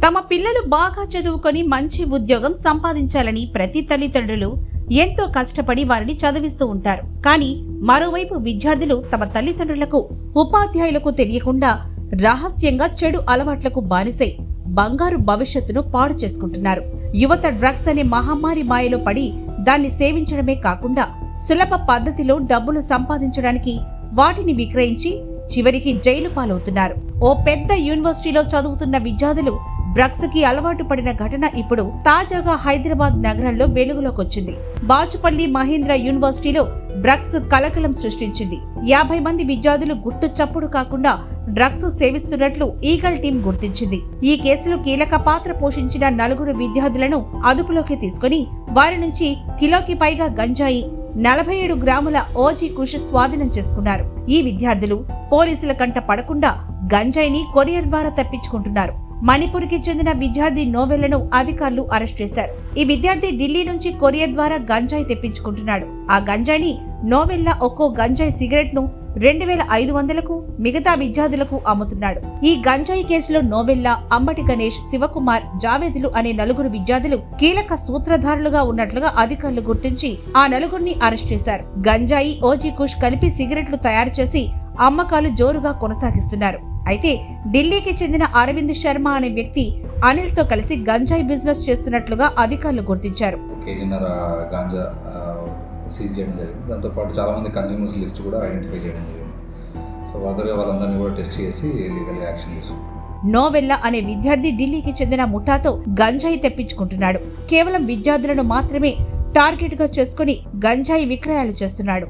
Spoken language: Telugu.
తమ పిల్లలు బాగా చదువుకొని మంచి ఉద్యోగం సంపాదించాలని ప్రతి తల్లిదండ్రులు ఎంతో కష్టపడి వారిని చదివిస్తూ ఉంటారు. కానీ మరోవైపు విద్యార్థులు తమ తల్లిదండ్రులకు, ఉపాధ్యాయులకు తెలియకుండా రహస్యంగా చెడు అలవాట్లకు బానిసై బంగారు భవిష్యత్తును పాడు చేసుకుంటున్నారు. యువత డ్రగ్స్ అనే మహమ్మారి మాయలో పడి దాన్ని సేవించడమే కాకుండా సులభ పద్ధతిలో డబ్బులు సంపాదించడానికి వాటిని విక్రయించి చివరికి జైలు పాలవుతున్నారు. ఓ పెద్ద యూనివర్సిటీలో చదువుతున్న విద్యార్థులు డ్రగ్స్ కి అలవాటు పడిన ఘటన ఇప్పుడు తాజాగా హైదరాబాద్ నగరంలో వెలుగులోకొచ్చింది. బాచుపల్లి మహేంద్ర యూనివర్సిటీలో డ్రగ్స్ కలకలం సృష్టించింది. 50 మంది విద్యార్థులు గుట్టు చప్పుడు కాకుండా డ్రగ్స్ సేవిస్తున్నట్లు ఈగల్ టీం గుర్తించింది. ఈ కేసులో కీలక పాత్ర పోషించిన 4 విద్యార్థులను అదుపులోకి తీసుకుని వారి నుంచి కిలోకి పైగా గంజాయి, 47 గ్రాముల ఓజీ కుష్ స్వాధీనం చేసుకున్నారు. ఈ విద్యార్థులు పోలీసుల కంట పడకుండా గంజాయిని కొరియర్ ద్వారా తప్పించుకుంటున్నారు. మణిపూర్కి చెందిన విద్యార్థి నోవెల్లను అధికారులు అరెస్ట్ చేశారు. ఈ విద్యార్థి ఢిల్లీ నుంచి కొరియర్ ద్వారా గంజాయి తెప్పించుకుంటున్నాడు. ఆ గంజాయిని నోవెల్లా ఒక్కో గంజాయి సిగరెట్ ను 2500కు మిగతా విద్యార్థులకు అమ్ముతున్నాడు. ఈ గంజాయి కేసులో నోవెల్లా, అంబటి గణేష్, శివకుమార్, జావేదులు అనే 4 విద్యార్థులు కీలక సూత్రధారులుగా ఉన్నట్లుగా అధికారులు గుర్తించి ఆ 4ని అరెస్ట్ చేశారు. గంజాయి, ఓజీ కుష్ కలిపి సిగరెట్లు తయారు చేసి అమ్మకాలు జోరుగా కొనసాగిస్తున్నారు. అయితే ఢిల్లీకి చెందిన అరవింద్ శర్మ అనే వ్యక్తి అనిల్ తో కలిసి గంజాయి బిజినెస్ చేస్తున్నట్లుగా అధికారులు గుర్తించారు. సీజ్ చేయడం జరిగింది. దాంతోపాటు చాలామంది కన్స్యూమర్స్ లిస్ట్ కూడా ఐడెంటిఫై చేయడం జరిగింది. సో ఫర్దర్గా వాళ్ళందరినీ కూడా టెస్ట్ చేసి లీగల్ యాక్షన్ తీసుకుంటాం. నోవెల్లా అనే విద్యార్థి ఢిల్లీకి చెందిన ముఠాతో గంజాయి తెప్పించుకుంటున్నాడు. కేవలం విద్యార్థులను మాత్రమే టార్గెట్ గా చేసుకుని గంజాయి విక్రయాలు చేస్తున్నాడు.